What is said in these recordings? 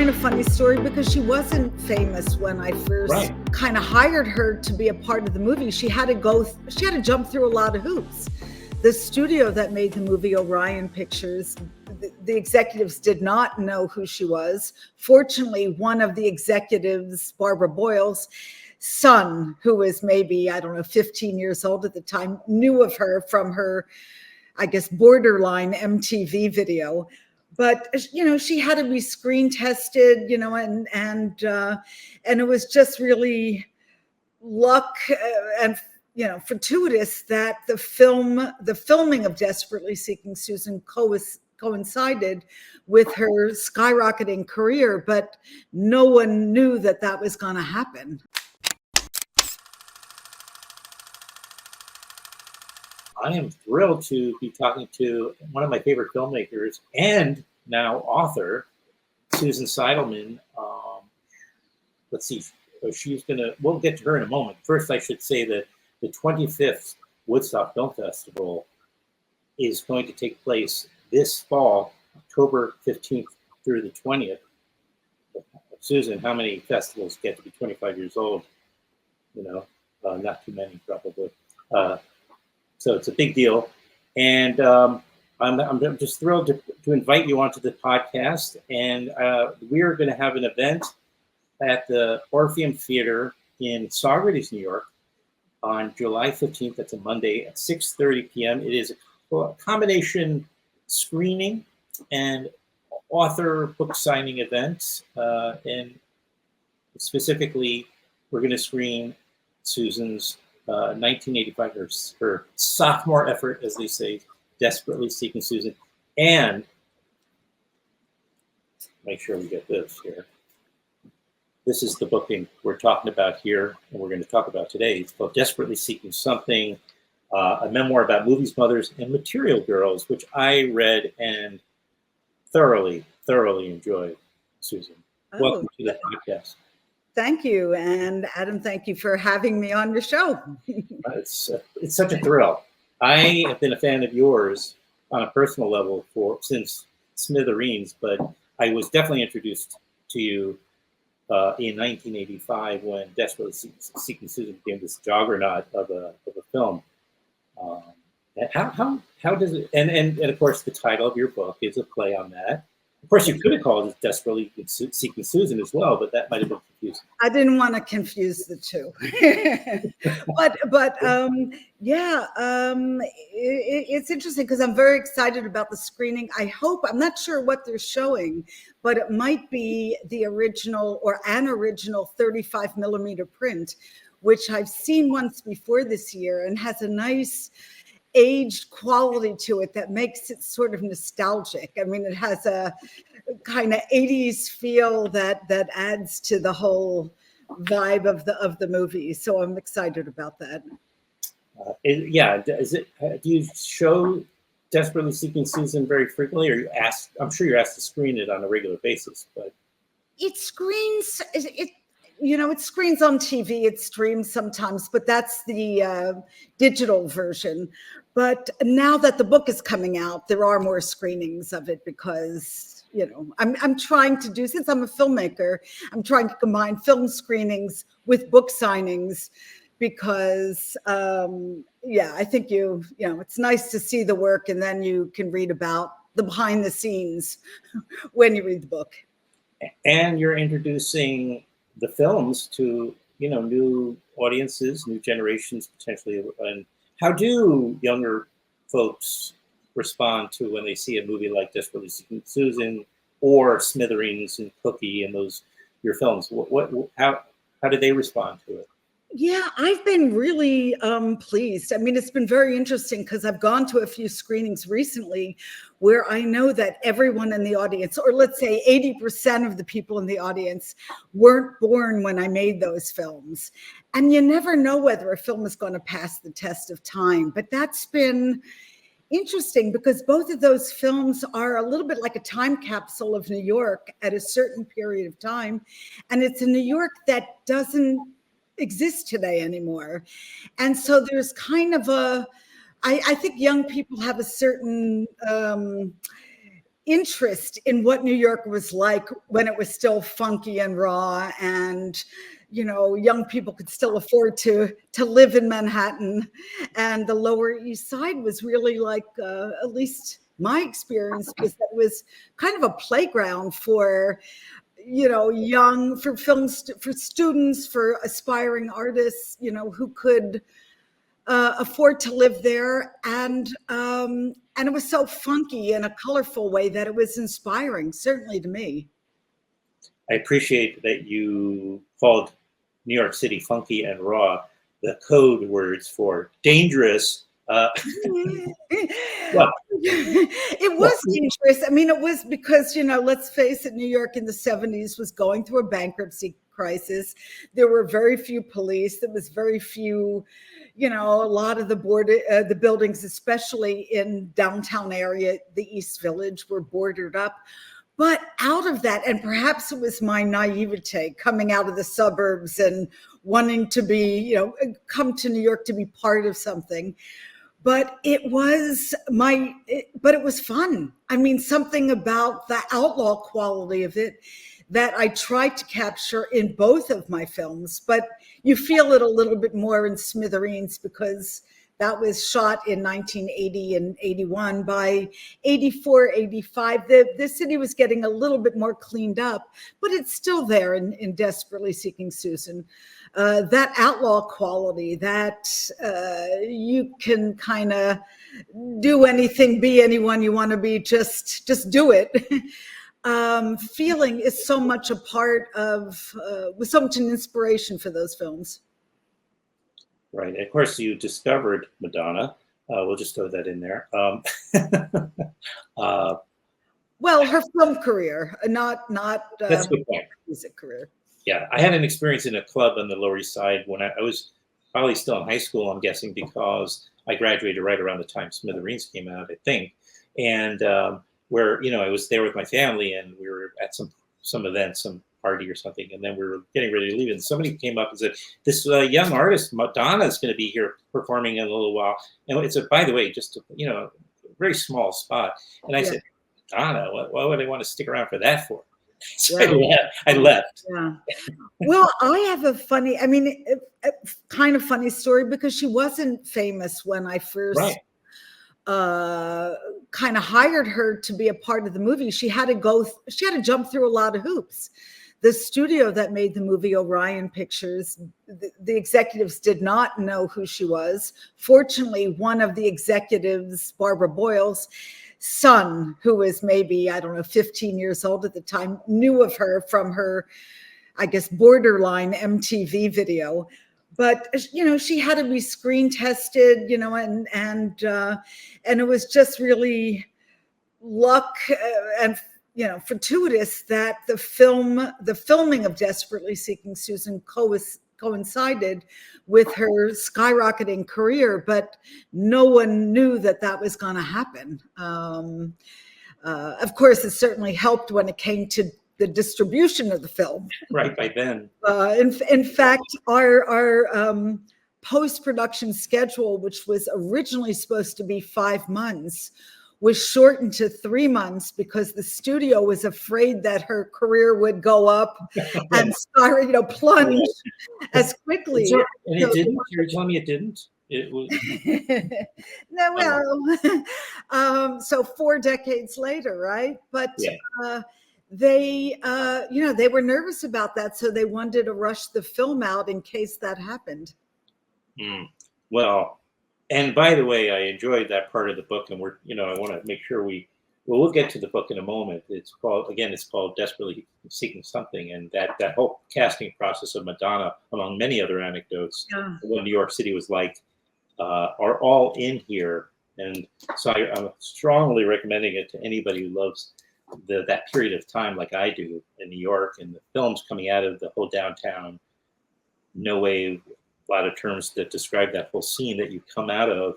kind of funny story because she wasn't famous when I first kind of hired her to be a part of the movie. She had to jump through a lot of hoops. The studio that made the movie, Orion Pictures, the executives did not know who she was. Fortunately, one of the executives, Barbara Boyle's son, who was maybe, 15 years old at the time, knew of her from her, I guess, borderline MTV video. But, she had to be screen tested, and it was just really luck and fortuitous that the filming of Desperately Seeking Susan coincided with her skyrocketing career, but no one knew that was going to happen. I am thrilled to be talking to one of my favorite filmmakers and now author, Susan Seidelman. Let's see, we'll get to her in a moment. First, I should say that the 25th Woodstock Film Festival is going to take place this fall, October 15th through the 20th. Susan, how many festivals get to be 25 years old? Not too many, probably. So it's a big deal. And I'm just thrilled to invite you onto the podcast. And we're going to have an event at the Orpheum Theater in Saugerties, New York, on July 15th. That's a Monday at 6:30 p.m. It is a combination screening and author book signing event. And specifically, we're going to screen Susan's 1985, her sophomore effort, as they say, Desperately Seeking Susan. And make sure we get this here. This is the booking we're talking about here, and we're going to talk about today. It's called Desperately Seeking Something, a memoir about movies, mothers, and material girls, which I read and thoroughly enjoyed, Susan. Welcome to the podcast. Thank you. And Adam, thank you for having me on your show. It's such a thrill. I have been a fan of yours on a personal level since Smithereens, but I was definitely introduced to you in 1985 when Desperately Seeking Susan became this juggernaut of a film. And how does it? And of course, the title of your book is a play on that. Of course, you could have called it Desperately Seeking Susan as well, but that might have been confusing. I didn't want to confuse the two. It's interesting because I'm very excited about the screening. I'm not sure what they're showing, but it might be the original or an original 35 millimeter print, which I've seen once before this year and has a nice aged quality to it that makes it sort of nostalgic. I mean, it has a kind of 80's feel that adds to the whole vibe of the movie. So I'm excited about that. Do you show Desperately Seeking Susan very frequently, or I'm sure you're asked to screen it on a regular basis, but it screens it screens on TV, it streams sometimes, but that's the digital version. But now that the book is coming out, there are more screenings of it because, I'm trying to do, since I'm a filmmaker, I'm trying to combine film screenings with book signings because, I think it's nice to see the work and then you can read about the behind the scenes when you read the book. And you're introducing the films to new audiences, new generations potentially. And how do younger folks respond to when they see a movie like Desperately Seeking Susan or Smithereens and Cookie and your films? How do they respond to it? Yeah, I've been really pleased. I mean, it's been very interesting because I've gone to a few screenings recently where I know that everyone in the audience, or let's say 80% of the people in the audience, weren't born when I made those films. And you never know whether a film is going to pass the test of time. But that's been interesting because both of those films are a little bit like a time capsule of New York at a certain period of time. And it's a New York that doesn't exist today anymore. And so there's kind of I think young people have a certain interest in what New York was like when it was still funky and raw, and young people could still afford to live in Manhattan, and the Lower East Side was really like, at least my experience was that it was kind of a playground for for for students, for aspiring artists, who could afford to live there, and it was so funky in a colorful way that it was inspiring, certainly to me. I appreciate that you called New York City funky and raw the code words for dangerous. Well, it was dangerous. I mean, it was because, let's face it, New York in the 70s was going through a bankruptcy crisis. There were very few police. There was very few, a lot of the buildings, especially in downtown area, the East Village, were boarded up. But out of that, and perhaps it was my naivete coming out of the suburbs and wanting to be, come to New York to be part of something. But it was fun. I mean, something about the outlaw quality of it that I tried to capture in both of my films, but you feel it a little bit more in Smithereens because that was shot in 1980 and 81. By 84, 85, the city was getting a little bit more cleaned up, but it's still there in Desperately Seeking Susan. That outlaw quality, that you can kind of do anything, be anyone you want to be, just do it. Feeling is so much a part of, was so much an inspiration for those films. Right. And of course, you discovered Madonna. We'll just throw that in there. Well, her film career, not that's a good point. Music career. Yeah, I had an experience in a club on the Lower East Side when I was probably still in high school, I'm guessing, because I graduated right around the time Smithereens came out, I think. And where, I was there with my family and we were at some event, some party or something, and then we were getting ready to leave, and somebody came up and said, this young artist Madonna is going to be here performing in a little while, and it's by the way, just a very small spot. And I said, Madonna, why would I want to stick around for that for? So I left. Yeah. Well, I have a funny, kind of funny story, because she wasn't famous when I first kind of hired her to be a part of the movie. She had to jump through a lot of hoops. The studio that made the movie, Orion Pictures, the executives did not know who she was. Fortunately, one of the executives, Barbara Boyle's son, who was maybe, 15 years old at the time, knew of her from her, I guess, borderline MTV video. But, she had to be screen tested, and it was just really luck and fortuitous that the filming of Desperately Seeking Susan coincided with her skyrocketing career, but no one knew that was going to happen. Of course, it certainly helped when it came to the distribution of the film. Right, by then. In fact, our post-production schedule, which was originally supposed to be 5 months, was shortened to 3 months because the studio was afraid that her career would go up and start, plunge as quickly. And it didn't? You're telling me it didn't? It was. No, well, so 4 decades later, right? But they were nervous about that, so they wanted to rush the film out in case that happened. Well. And by the way, I enjoyed that part of the book, and I want to make sure we'll get to the book in a moment. It's called Desperately Seeking Something, and that whole casting process of Madonna, among many other anecdotes, what New York City was like, are all in here. And so I'm strongly recommending it to anybody who loves that period of time, like I do in New York, and the films coming out of the whole downtown, no way. A lot of terms that describe that whole scene that you come out of.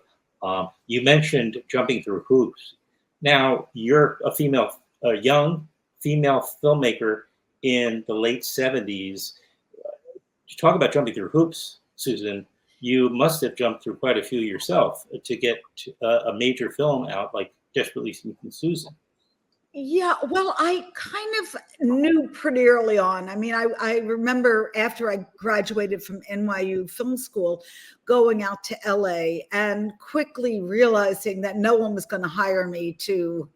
You mentioned jumping through hoops. Now, you're a young female filmmaker in the late 70s. To talk about jumping through hoops, Susan, you must have jumped through quite a few yourself to get a major film out like Desperately Seeking Susan. Yeah, well, I kind of knew pretty early on. I mean, I remember after I graduated from NYU Film School, going out to LA and quickly realizing that no one was going to hire me to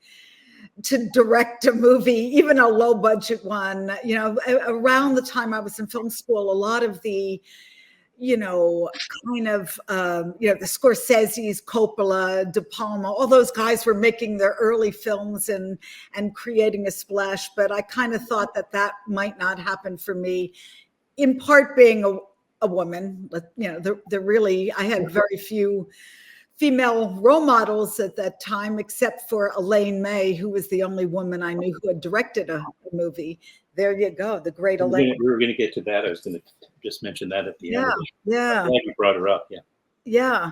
direct a movie, even a low budget one. You know, around the time I was in film school, a lot of the kind of, the Scorsese's, Coppola, De Palma, all those guys were making their early films and creating a splash. But I kind of thought that might not happen for me, in part being a woman. I had very few female role models at that time, except for Elaine May, who was the only woman I knew who had directed a movie. There you go, the great Elaine. We were going to get to that. I was going to just mention that at the end. Yeah. I'm glad you brought her up. Yeah. Yeah.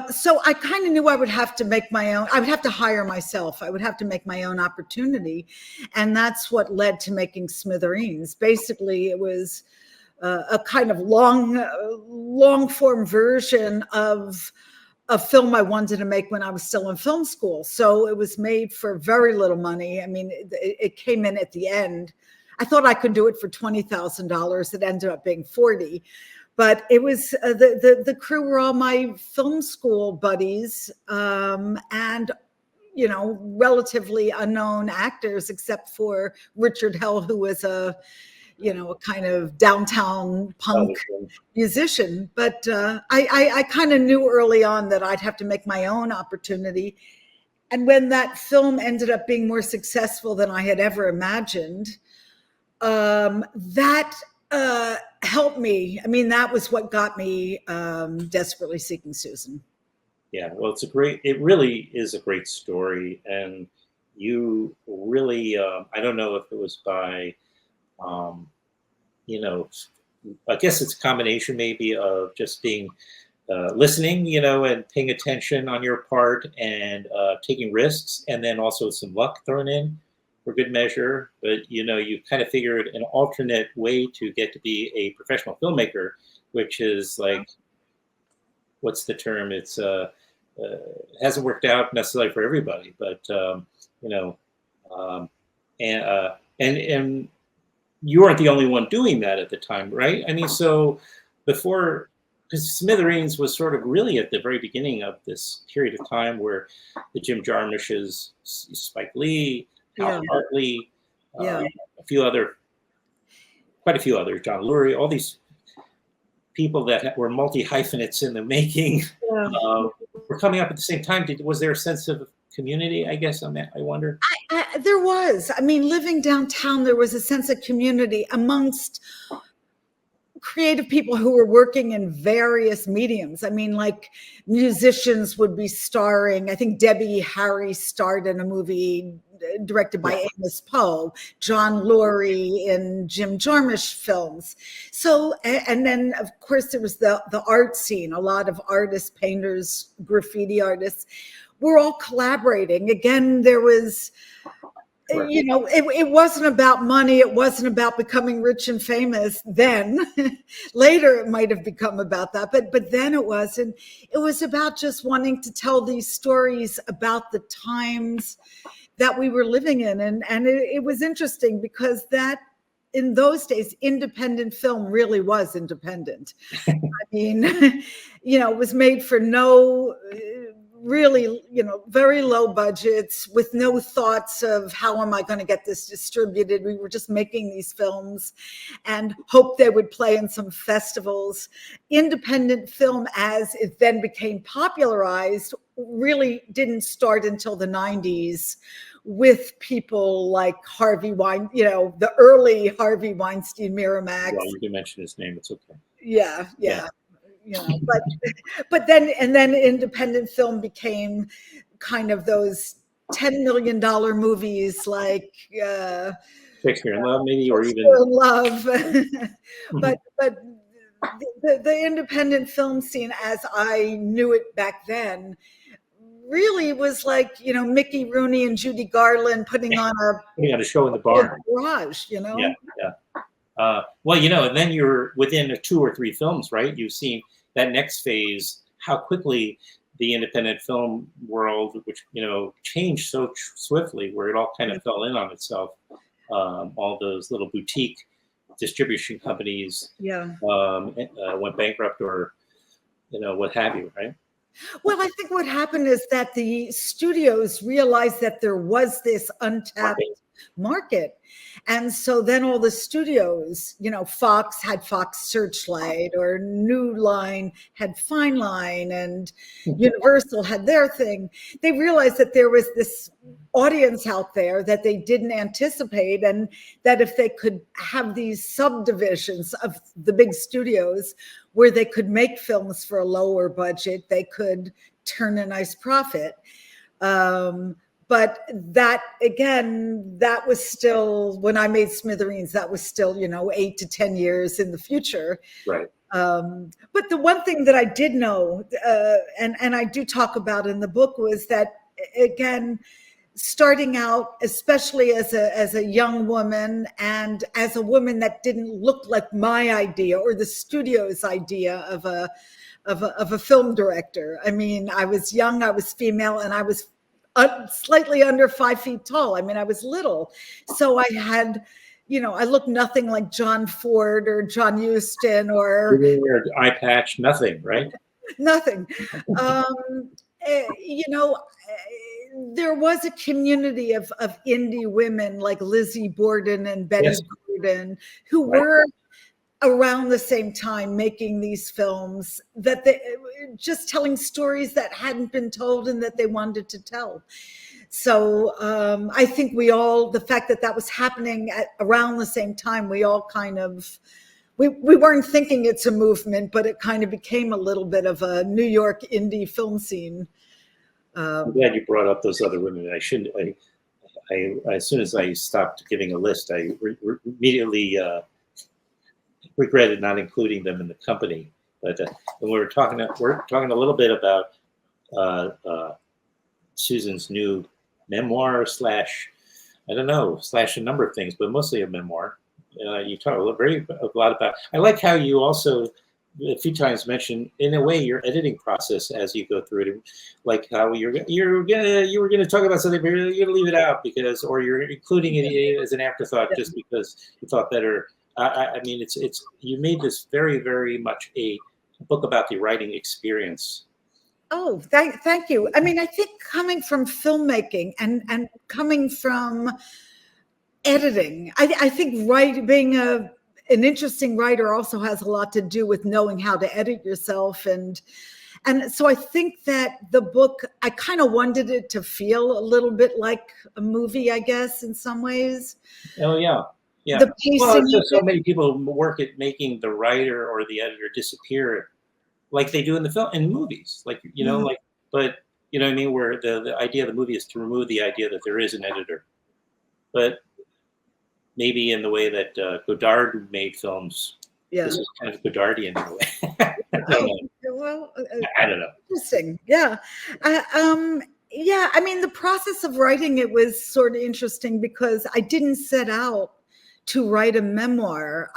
So I kind of knew I would have to make my own. I would have to hire myself. I would have to make my own opportunity, and that's what led to making Smithereens. Basically, it was a kind of long form version of a film I wanted to make when I was still in film school. So it was made for very little money. I mean, it came in at the end. I thought I could do it for $20,000. It ended up being 40. But it was the crew were all my film school buddies, and relatively unknown actors, except for Richard Hell, who was a kind of downtown punk musician. But I kind of knew early on that I'd have to make my own opportunity. And when that film ended up being more successful than I had ever imagined, that helped me. I mean, that was what got me Desperately Seeking Susan. Yeah, well, it really is a great story. And you really, I don't know if it was by, I guess it's a combination maybe of just being listening, and paying attention on your part and taking risks, and then also some luck thrown in for good measure. But, you kind of figured an alternate way to get to be a professional filmmaker, which is like, what's the term? It's hasn't worked out necessarily for everybody, but, and you weren't the only one doing that at the time, right? I mean, so because Smithereens was sort of really at the very beginning of this period of time where the Jim Jarmushes, Spike Lee, Hal Hartley, quite a few others, John Lurie, all these people that were multi-hyphenates in the making were coming up at the same time. Was there a sense of community, I guess, on that, I wonder? There was. I mean, living downtown, there was a sense of community amongst creative people who were working in various mediums. I mean, like musicians would be starring. I think Debbie Harry starred in a movie directed by Amos Poe, John Lurie in Jim Jarmusch films. So, and then of course there was the art scene. A lot of artists, painters, graffiti artists were all collaborating. Again, there was, it wasn't about money. It wasn't about becoming rich and famous then. Later, it might have become about that, but then it wasn't. It was about just wanting to tell these stories about the times that we were living in. And it was interesting because that in those days, independent film really was independent. I mean, it was made for no really, very low budgets with no thoughts of how am I going to get this distributed. We were just making these films and hoped they would play in some festivals. Independent film, as it then became popularized, really didn't start until the 90s with people like Harvey Weinstein, the early Harvey Weinstein, Miramax. Well, you can mention his name. It's okay. Yeah. But then independent film became kind of those $10 million movies like Shakespeare in Love, maybe, or even in Love. but the independent film scene, as I knew it back then, really was like Mickey Rooney and Judy Garland putting on a show in the bar, garage. Well, and then you're within 2 or 3 films, right? You've seen that next phase, how quickly the independent film world, which, you know, changed so swiftly, where it all kind of fell in on itself. All those little boutique distribution companies went bankrupt, or, you know, what have you, right? Well, I think what happened is that the studios realized that there was this untapped market. And so then all the studios, you know, Fox had Fox Searchlight, or New Line had Fine Line, and Universal had their thing. They realized that there was this audience out there that they didn't anticipate, and that if they could have these subdivisions of the big studios where they could make films for a lower budget, they could turn a nice profit. But that, again, that was still, when I made Smithereens, that was still, you know, 8 to 10 years in the future. Right. But the one thing that I did know, and I do talk about in the book, was that, again, starting out, especially as a young woman, and as a woman that didn't look like my idea or the studio's idea of a film director. I mean, I was young, I was female, and I was slightly under 5 feet tall. I mean, I was little. So I had, you know, I looked nothing like John Ford or John Huston or eye patch, nothing, right? Nothing. You know, there was a community of indie women like Lizzie Borden and Betty Gordon, who were around the same time making these films, that they just telling stories that hadn't been told and that they wanted to tell. So I think we all, the fact that that was happening around the same time, we all kind of, we weren't thinking it's a movement, but it kind of became a little bit of a New York indie film scene. I'm glad you brought up those other women. I shouldn't. I as soon as I stopped giving a list, I immediately regretted not including them in the company. But when we're talking a little bit about Susan's new memoir slash a number of things, but mostly a memoir. You talk a lot about. I like how you also a few times mentioned, in a way, your editing process as you go through it, like how you were gonna talk about something, but you're gonna leave it out because, or you're including it as an afterthought just because you thought better. I mean, it's you made this very, very much a book about the writing experience. Oh, thank you. I mean, I think coming from filmmaking and coming from editing, I think being an interesting writer also has a lot to do with knowing how to edit yourself. And so I think that the book, I kind of wanted it to feel a little bit like a movie, I guess, in some ways. Oh, yeah. Yeah. The pacing, well, it's just so many people work at making the writer or the editor disappear like they do in the film, in movies, like, you know, like, but you know what I mean? Where the idea of the movie is to remove the idea that there is an editor, but maybe in the way that Godard made films, this is kind of Godardian in a way. I don't know. Interesting. Yeah. Yeah. I mean, the process of writing it was sort of interesting because I didn't set out to write a memoir.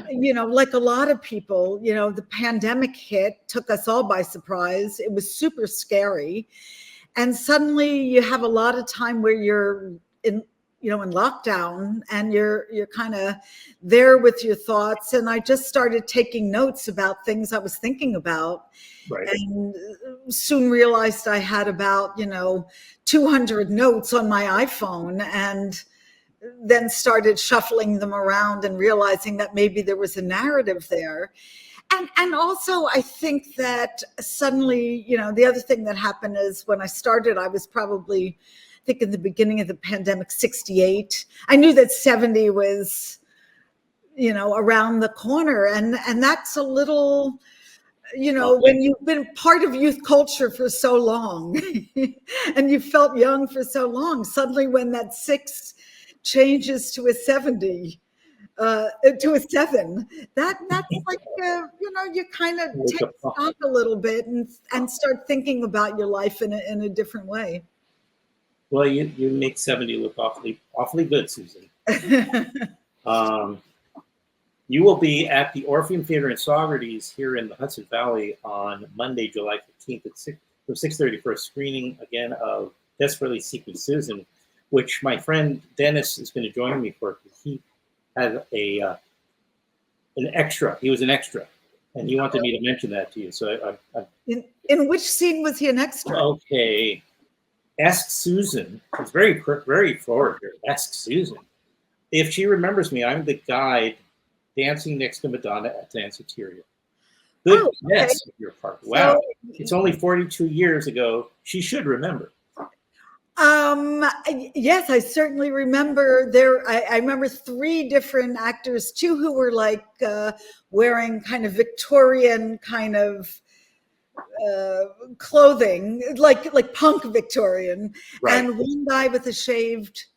You know, like a lot of people, you know, the pandemic hit, took us all by surprise. It was super scary. And suddenly you have a lot of time where you're in lockdown, and you're kind of there with your thoughts. And I just started taking notes about things I was thinking about. Right. And soon realized I had about, 200 notes on my iPhone, and then started shuffling them around and realizing that maybe there was a narrative there. And also I think that suddenly, the other thing that happened is when I started, I was probably, I think in the beginning of the pandemic, 68. I knew that 70 was, around the corner. And that's a little, when you've been part of youth culture for so long and you felt young for so long, suddenly when that 6 changes to a 70, to a 7, that's like, you kind of take stock a little bit and start thinking about your life in a different way. Well, you make 70 look awfully good, Susan. You will be at the Orpheum Theater in Saugerties here in the Hudson Valley on Monday, July 15th at 6:30 for a screening again of Desperately Seeking Susan, which my friend Dennis is going to join me for because he had an extra. He was an extra, and he wanted me to mention that to you. So in which scene was he an extra? Okay. Ask Susan. It's very forward here. Ask Susan. If she remembers me, I'm the guide dancing next to Madonna at Danceteria. Good guess on your part. Wow. So, it's only 42 years ago. She should remember. Yes, I certainly remember there. I remember 3 different actors, 2 who were like wearing kind of Victorian kind of clothing, like punk Victorian, right. And one guy with a shaved,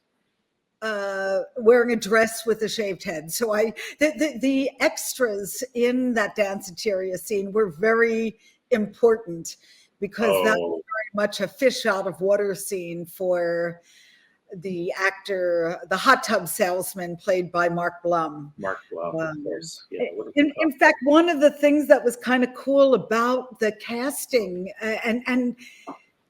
wearing a dress with a shaved head. So the extras in that Danceteria scene were very important because that was very much a fish out of water scene for the actor, the hot tub salesman played by Mark Blum. Mark Blum, of course. Yeah, in fact, one of the things that was kind of cool about the casting, and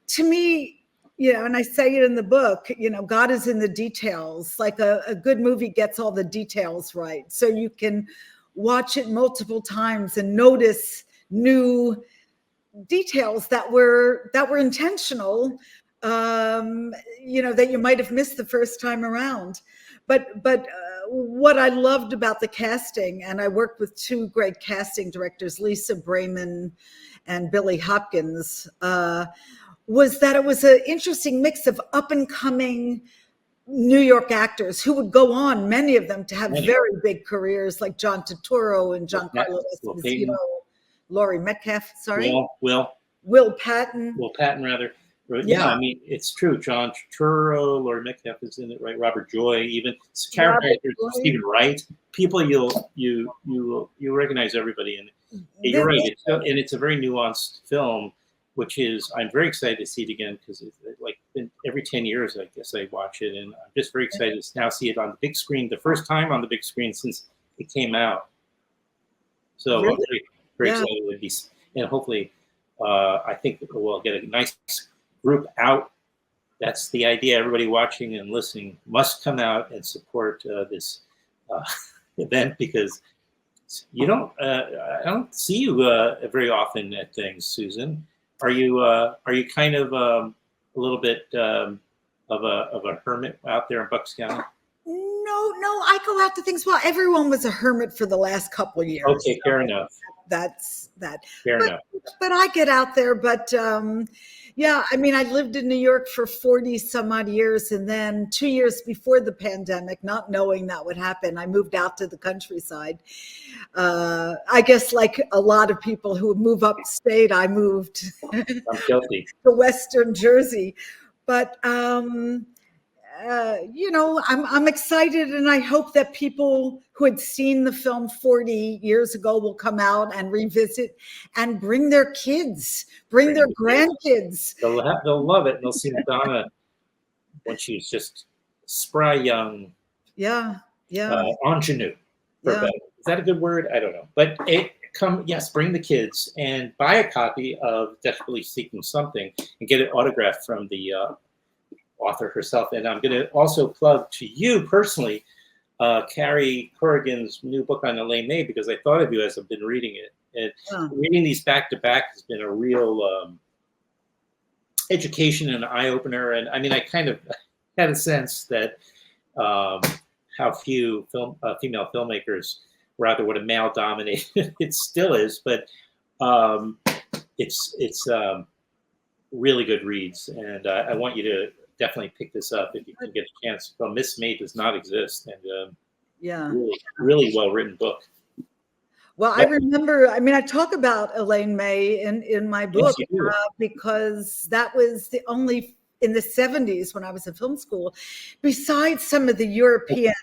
to me, and I say it in the book, God is in the details. Like a good movie gets all the details right. So you can watch it multiple times and notice new details that were intentional, that you might have missed the first time around. But what I loved about the casting, and I worked with 2 great casting directors, Lisa Brayman and Billy Hopkins, was that it was an interesting mix of up and coming New York actors who would go on, many of them, to have very big careers, like John Turturro and Giancarlo Esposito, Laurie Metcalf, Will Patton. Will Patton, rather. Yeah, I mean, it's true. John Turturro, Laurie Metcalf is in it, right? Robert Joy, even characters, Stephen Wright. People you recognize everybody in it. You're right. It's a very nuanced film, which is, I'm very excited to see it again because every 10 years, I guess I watch it, and I'm just very excited to now see it on the big screen, the first time on the big screen since it came out. So really? I'm very excited to be, and hopefully, I think we'll get a nice group out. That's the idea. Everybody watching and listening must come out and support this event because I don't see you very often at things, Susan. Are you kind of a little bit of a hermit out there in Bucks County? No, I go out to things. Well, everyone was a hermit for the last couple of years. Okay, fair enough. That's that. Fair enough. But I get out there. But I mean, I lived in New York for 40 some odd years, and then 2 years before the pandemic, not knowing that would happen, I moved out to the countryside. I guess like a lot of people who move upstate, I moved I'm guilty. to Western Jersey. But I'm excited, and I hope that people who had seen the film 40 years ago will come out and revisit and bring their kids, bring their grandkids. They'll love it, and they'll see Madonna when she's just spry young. Yeah. Ingenue. Is that a good word? I don't know. But bring the kids and buy a copy of Desperately Seeking Something and get it autographed from the author herself. And I'm going to also plug to you personally, Carrie Corrigan's new book on Elaine May, because I thought of you as I've been reading it. And reading these back to back has been a real education and eye opener. And I mean, I kind of had a sense that how few female filmmakers, rather what a male dominated it still is, but it's really good reads. And I want you to definitely pick this up if you can get a chance. Well, Miss May does not exist, and really well written book. Well, I remember. I mean, I talk about Elaine May in my book because that was the only in the 70s when I was in film school. Besides some of the European,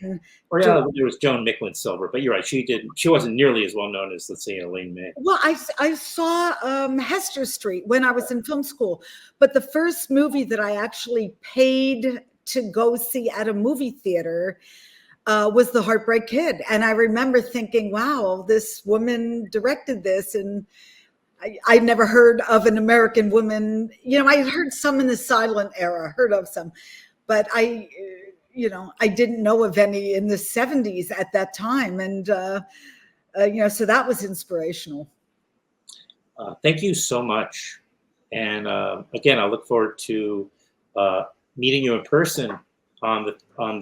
there was Joan Micklin Silver, but you're right. She wasn't nearly as well known as, let's say, Elaine May. Well, I saw Hester Street when I was in film school, but the first movie that I actually paid to go see at a movie theater was The Heartbreak Kid. And I remember thinking, wow, this woman directed this. And I'd never heard of an American woman. I had heard some in the silent era, heard of some, but I didn't know of any in the 70s at that time. And, so that was inspirational. Thank you so much. And again, I look forward to meeting you in person on the 15th, on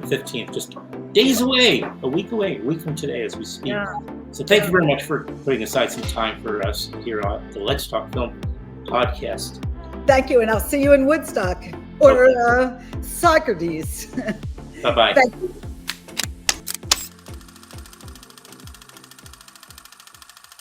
the 15th, just days away, a week from today as we speak. Yeah. So thank you very much for putting aside some time for us here on the Let's Talk Film podcast. Thank you, and I'll see you in Woodstock or Socrates. Bye-bye. Thank you.